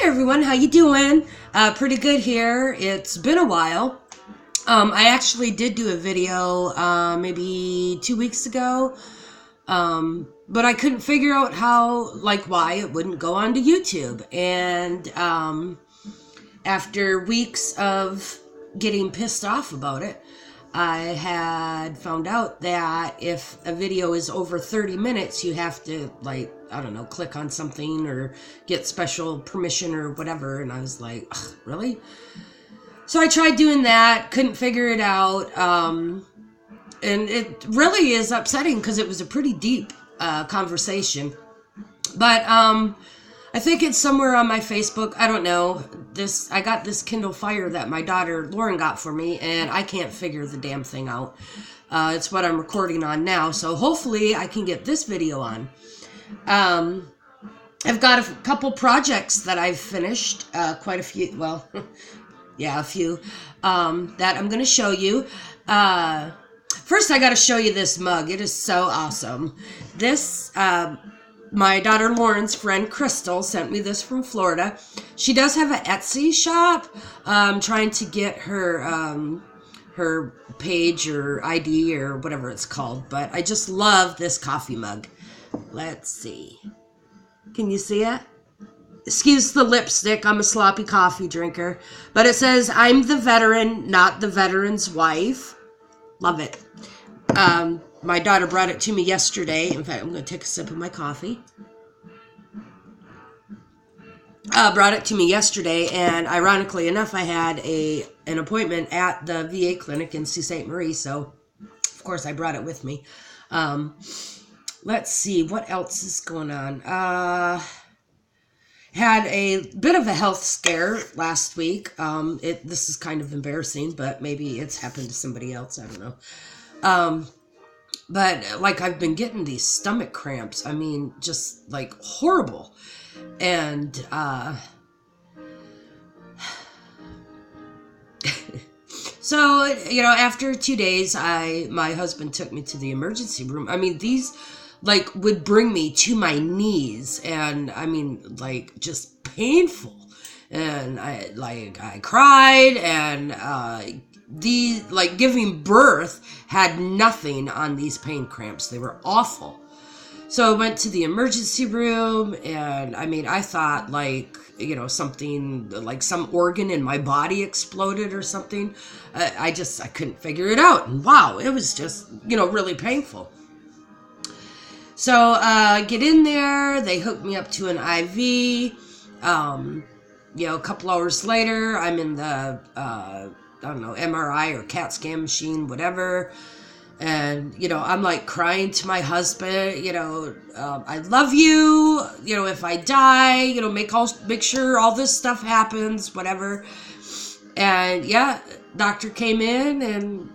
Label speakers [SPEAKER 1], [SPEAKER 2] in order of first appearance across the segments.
[SPEAKER 1] everyone, how you doing? Pretty good here. It's been a while. I actually did do a video maybe 2 weeks ago, but I couldn't figure out why it wouldn't go onto YouTube. And after weeks of getting pissed off about it, I had found out that if a video is over 30 minutes, you have to, click on something or get special permission or whatever. And I was like, ugh, really? So I tried doing that, couldn't figure it out. And it really is upsetting because it was a pretty deep conversation. But I think it's somewhere on my Facebook. I don't know. I got this Kindle Fire that my daughter Lauren got for me, and I can't figure the damn thing out. It's what I'm recording on now, so hopefully I can get this video on. I've got a couple projects that I've finished, quite a few, well, yeah, a few, that I'm going to show you. First I got to show you this mug. It is so awesome. This, my daughter Lauren's friend Crystal sent me this from Florida. She does have an Etsy shop. I'm trying to get her her page or ID or whatever it's called. But I just love this coffee mug. Let's see. Can you see it? Excuse the lipstick. I'm a sloppy coffee drinker. But it says, "I'm the veteran, not the veteran's wife." Love it. My daughter brought it to me yesterday. In fact, I'm going to take a sip of my coffee. Brought it to me yesterday, and ironically enough, I had an appointment at the VA clinic in Sault Ste. Marie, so of course I brought it with me. Let's see, what else is going on? Had a bit of a health scare last week. This is kind of embarrassing, but maybe it's happened to somebody else. I don't know. But I've been getting these stomach cramps. I mean, just horrible. And so, after 2 days, my husband took me to the emergency room. I mean, these would bring me to my knees, and I mean, just painful. And I cried, and giving birth had nothing on these pain cramps. They were awful. So I went to the emergency room, and I mean, I thought something, some organ in my body exploded or something. I couldn't figure it out. And wow, it was just, really painful. So get in there, they hooked me up to an IV. A couple hours later, I'm in the, MRI or CAT scan machine, whatever. And, I'm crying to my husband, I love you, if I die, make sure all this stuff happens, whatever. And yeah, doctor came in and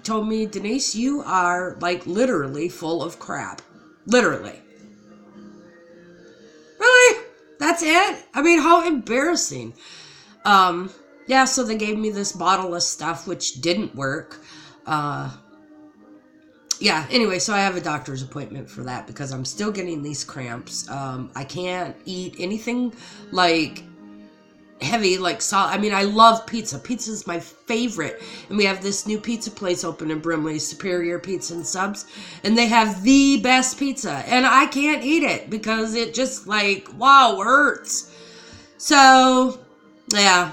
[SPEAKER 1] told me, "Denise, you are literally full of crap." Literally. Really? That's it? I mean, how embarrassing. Yeah, so they gave me this bottle of stuff, which didn't work. Yeah, anyway, so I have a doctor's appointment for that because I'm still getting these cramps. I can't eat anything heavy, salt. I mean, I love pizza. Pizza is my favorite. And we have this new pizza place open in Brimley, Superior Pizza and Subs. And they have the best pizza. And I can't eat it because it just wow, hurts. So, yeah.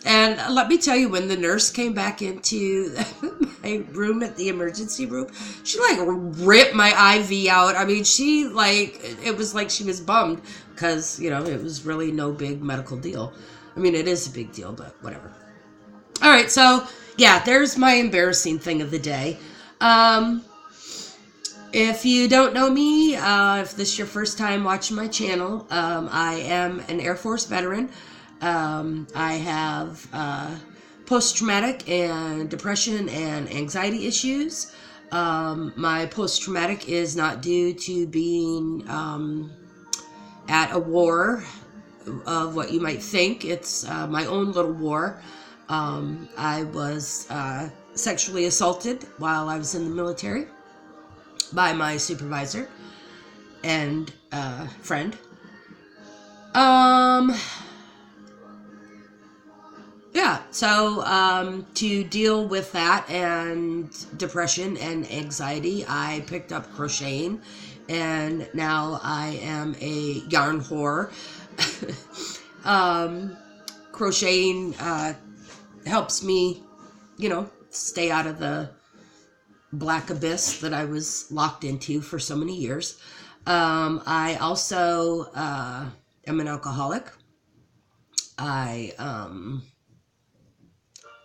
[SPEAKER 1] And let me tell you, when the nurse came back into my room at the emergency room, she ripped my IV out. I mean, she it was she was bummed because, it was really no big medical deal. I mean, it is a big deal, but whatever. All right. So yeah, there's my embarrassing thing of the day. If you don't know me, if this is your first time watching my channel, I am an Air Force veteran. I have post-traumatic and depression and anxiety issues. My post-traumatic is not due to being at a war of what you might think. It's my own little war. I was sexually assaulted while I was in the military by my supervisor and friend. Um, yeah, so to deal with that and depression and anxiety, I picked up crocheting, and now I am a yarn whore. Crocheting helps me, stay out of the black abyss that I was locked into for so many years. I also am an alcoholic. I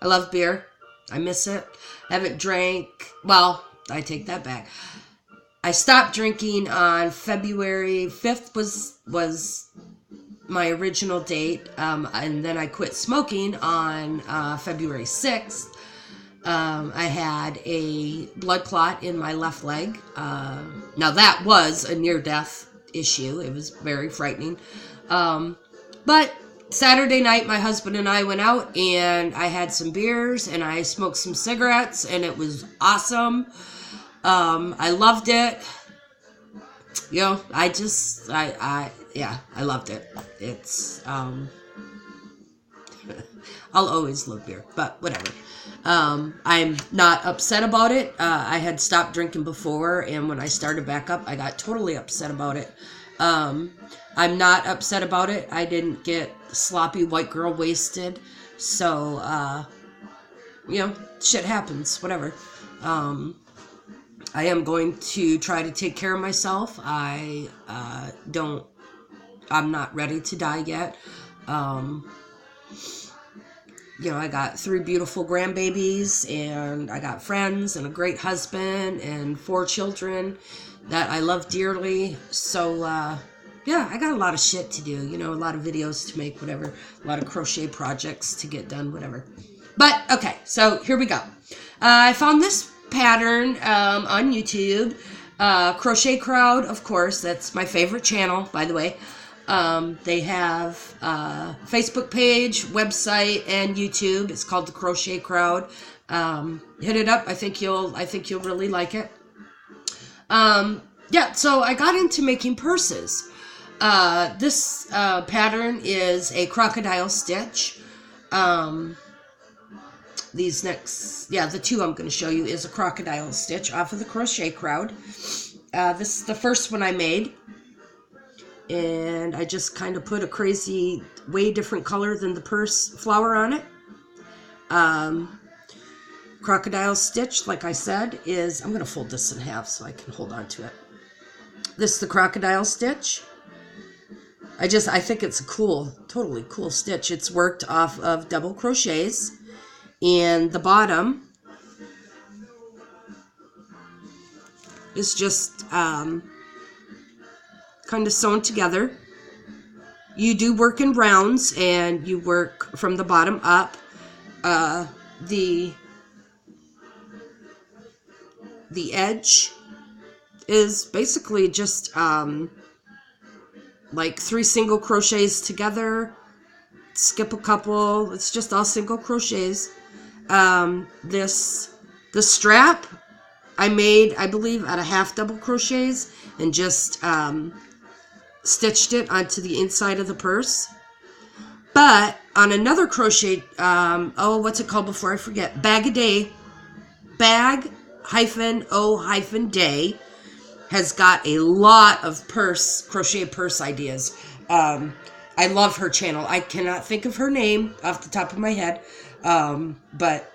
[SPEAKER 1] love beer. I miss it. I haven't drank. Well, I take that back. I stopped drinking on February 5th was my original date, and then I quit smoking on February 6th. I had a blood clot in my left leg. Now that was a near-death issue. It was very frightening. But Saturday night, my husband and I went out, and I had some beers, and I smoked some cigarettes, and it was awesome. I loved it. I loved it. It's, I'll always love beer, but whatever. I'm not upset about it. I had stopped drinking before, and when I started back up, I got totally upset about it. I'm not upset about it. I didn't get sloppy white girl wasted. So, shit happens, whatever. I am going to try to take care of myself. I'm not ready to die yet. I got 3 beautiful grandbabies, and I got friends and a great husband and 4 children that I love dearly. So, I got a lot of shit to do, a lot of videos to make, whatever, a lot of crochet projects to get done, whatever. But, okay, so here we go. I found this pattern on YouTube. Crochet Crowd, of course, that's my favorite channel, by the way. They have a Facebook page, website, and YouTube. It's called the Crochet Crowd. Hit it up. I think you'll really like it. So I got into making purses. This pattern is a crocodile stitch. The 2 I'm going to show you is a crocodile stitch off of the Crochet Crowd. This is the first one I made. And I just kind of put a crazy, way different color than the purse flower on it. Crocodile stitch, like I said, is... I'm going to fold this in half so I can hold on to it. This is the crocodile stitch. I think it's a totally cool stitch. It's worked off of double crochets. And the bottom is just kind of sewn together. You do work in rounds, and you work from the bottom up. The edge is basically just like 3 single crochets together, skip a couple. It's just all single crochets. The strap I made, I believe, out of half double crochets, and just stitched it onto the inside of the purse. But on another crochet, what's it called before I forget? Bag-O-Day has got a lot of crochet purse ideas. I love her channel. I cannot think of her name off the top of my head. But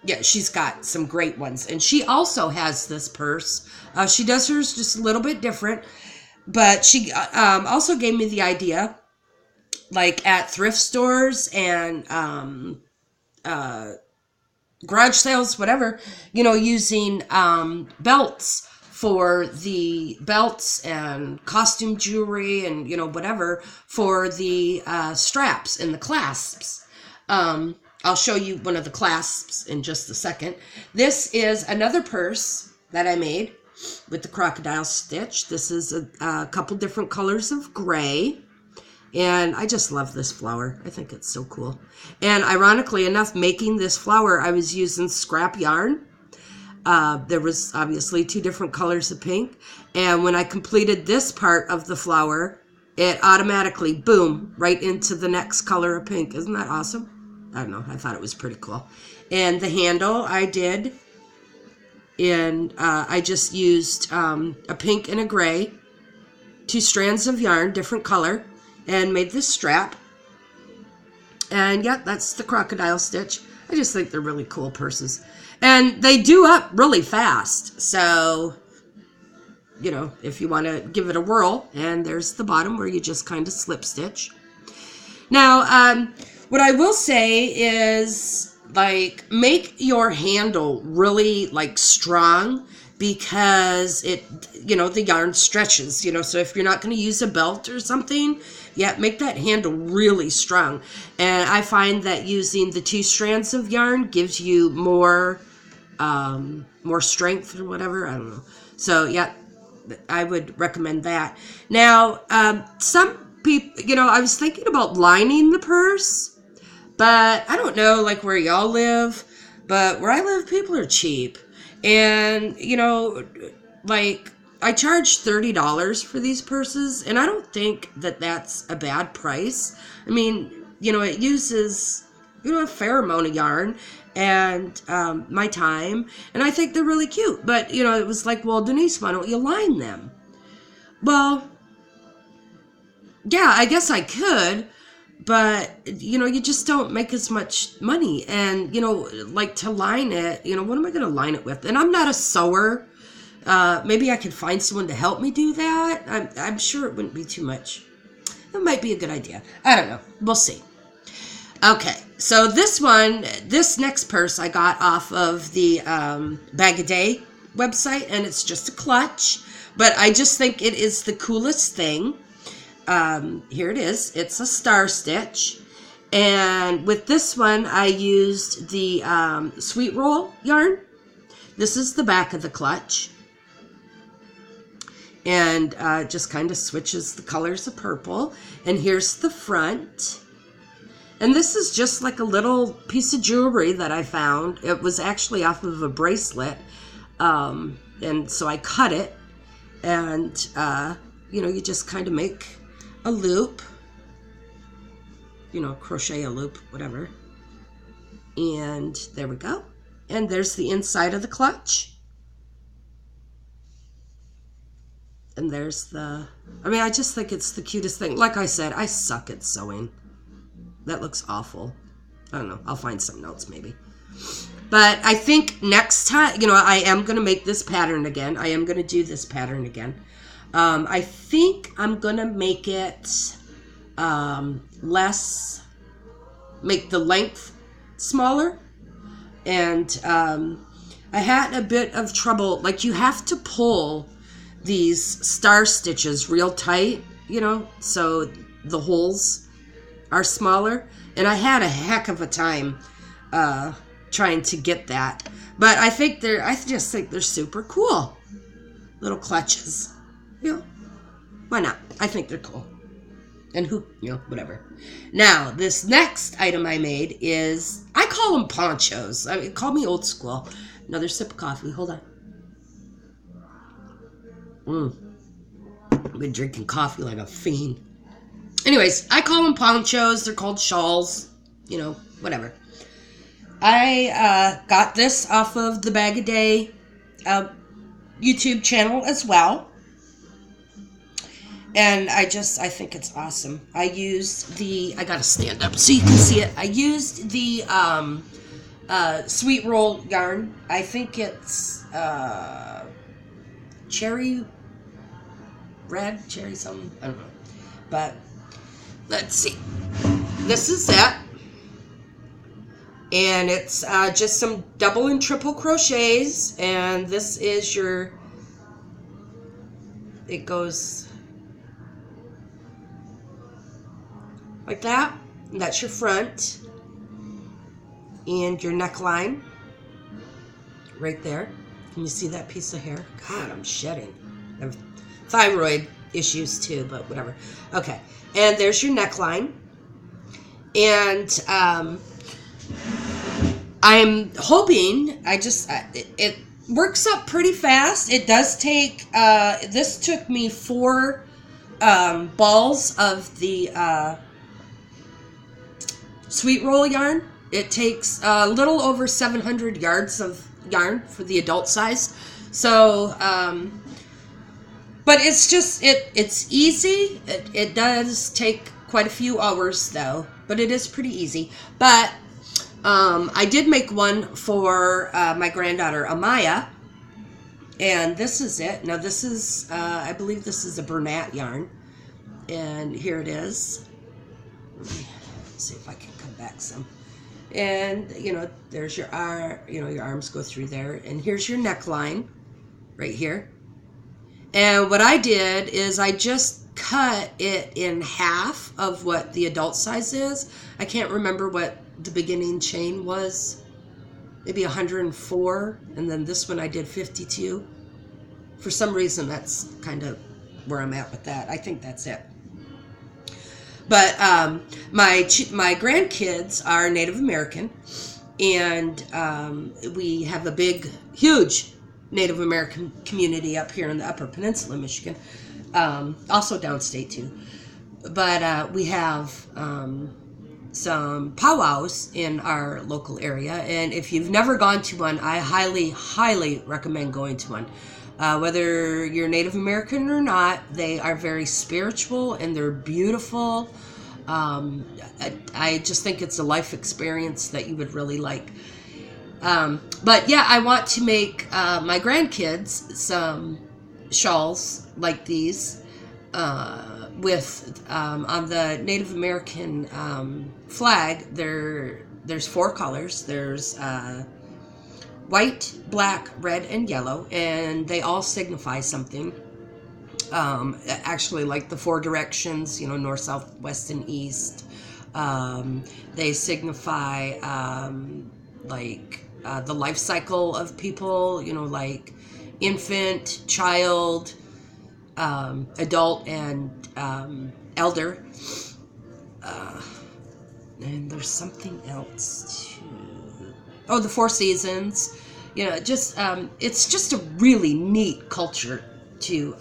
[SPEAKER 1] yeah, she's got some great ones. And she also has this purse. She does hers just a little bit different. But she also gave me the idea, like at thrift stores and garage sales, whatever, using belts for the belts and costume jewelry and, whatever for the straps and the clasps. I'll show you one of the clasps in just a second. This is another purse that I made with the crocodile stitch. This is a couple different colors of gray. And I just love this flower. I think it's so cool. And ironically enough, making this flower, I was using scrap yarn. There was obviously 2 different colors of pink. And when I completed this part of the flower, it automatically, boom, right into the next color of pink. Isn't that awesome? I don't know. I thought it was pretty cool. And the handle I did, and I just used a pink and a gray, 2 strands of yarn, different color, and made this strap. And yeah, that's the crocodile stitch. I just think they're really cool purses. And they do up really fast. So, you know, if you want to give it a whirl, and there's the bottom where you just kind of slip stitch. Now, what I will say is, like, make your handle really, like, strong, because it, you know, the yarn stretches, you know, so if you're not going to use a belt or something, yeah, make that handle really strong. And I find that using the 2 strands of yarn gives you more strength or whatever. I don't know. So, yeah, I would recommend that. Now, some people, you know, I was thinking about lining the purse, but I don't know, like, where y'all live, but where I live, people are cheap. And, you know, like, I charge $30 for these purses, and I don't think that that's a bad price. I mean, you know, it uses, you know, a fair amount of yarn and my time, and I think they're really cute. But, you know, it was like, well, Denise, why don't you line them? Well, yeah, I guess I could, but, you know, you just don't make as much money. And, you know, like, to line it, you know, what am I going to line it with? And I'm not a sewer. Maybe I could find someone to help me do that. I'm sure it wouldn't be too much. It might be a good idea. I don't know. We'll see. Okay, so this next purse I got off of the Bag a Day website, and it's just a clutch, but I just think it is the coolest thing. Here it is. It's a star stitch, and with this one I used the sweet roll yarn. This is the back of the clutch, and just kind of switches the colors of purple. And here's the front. And this is just like a little piece of jewelry that I found. It was actually off of a bracelet. And so I cut it. And, you know, you just kind of make a loop. You know, crochet a loop, whatever. And there we go. And there's the inside of the clutch. And there's the... I mean, I just think it's the cutest thing. Like I said, I suck at sewing. That looks awful. I don't know. I'll find something else maybe. But I think next time, you know, I am going to make this pattern again. I am going to do this pattern again. I think I'm going to make it less, make the length smaller. And I had a bit of trouble. Like, you have to pull these star stitches real tight, you know, so the holes are smaller, and I had a heck of a time trying to get that. But I just think they're super cool little clutches. You know, why not? I think they're cool. And who, you know, whatever. Now, this next item I made is, I call them ponchos. I mean, call me old school. Another sip of coffee. Hold on. I've been drinking coffee like a fiend. Anyways, I call them ponchos. They're called shawls. You know, whatever. I got this off of the Bag a Day YouTube channel as well. And I think it's awesome. I used I gotta stand up so you can see it. I used the sweet roll yarn. I think it's cherry red, cherry something. I don't know. But let's see. This is that. And it's just some double and triple crochets. And this is your, it goes like that. And that's your front. And your neckline. Right there. Can you see that piece of hair? God, I'm shedding. I have thyroid issues too, but whatever. Okay. And there's your neckline. And I'm hoping, it works up pretty fast. It does take, this took me 4 balls of the sweet roll yarn. It takes a little over 700 yards of yarn for the adult size. So, but it's just, it's easy. It does take quite a few hours though, but it is pretty easy. But I did make one for my granddaughter, Amaya. And this is it. Now this is, I believe this is a Bernat yarn. And here it is. Let me see if I can come back some. And, you know, there's your arm, you know, your arms go through there. And here's your neckline right here. And what I did is I just cut it in half of what the adult size is. I can't remember what the beginning chain was. Maybe 104. And then this one I did 52. For some reason, that's kind of where I'm at with that. I think that's it. But my grandkids are Native American, and we have a big, huge Native American community up here in the Upper Peninsula, Michigan, also downstate too. But we have some powwows in our local area, and if you've never gone to one, I highly, highly recommend going to one. Whether you're Native American or not, they are very spiritual and they're beautiful. I just think it's a life experience that you would really like. But yeah, I want to make my grandkids some shawls like these with on the Native American flag. There's 4 colors. There's white, black, red, and yellow, and they all signify something. Actually, like the 4 directions, you know, north, south, west, and east. They signify the life cycle of people, you know, like infant, child, adult, and elder. And there's something else too. Oh, the 4 seasons. You know, just it's just a really neat culture to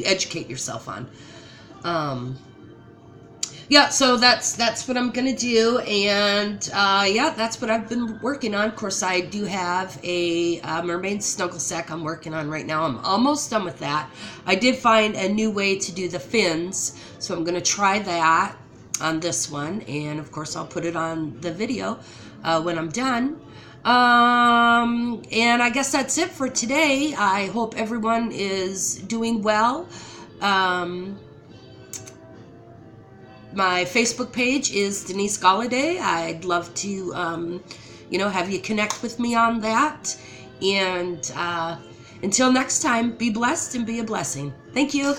[SPEAKER 1] educate yourself on. Yeah, so that's what I'm gonna do, and yeah, that's what I've been working on. Of course, I do have a mermaid snuggle sack I'm working on right now. I'm almost done with that. I did find a new way to do the fins, so I'm gonna try that on this one, and of course I'll put it on the video when I'm done. And I guess that's it for today. I hope everyone is doing well. My Facebook page is Denise Galladay. I'd love to, you know, have you connect with me on that. And until next time, be blessed and be a blessing. Thank you.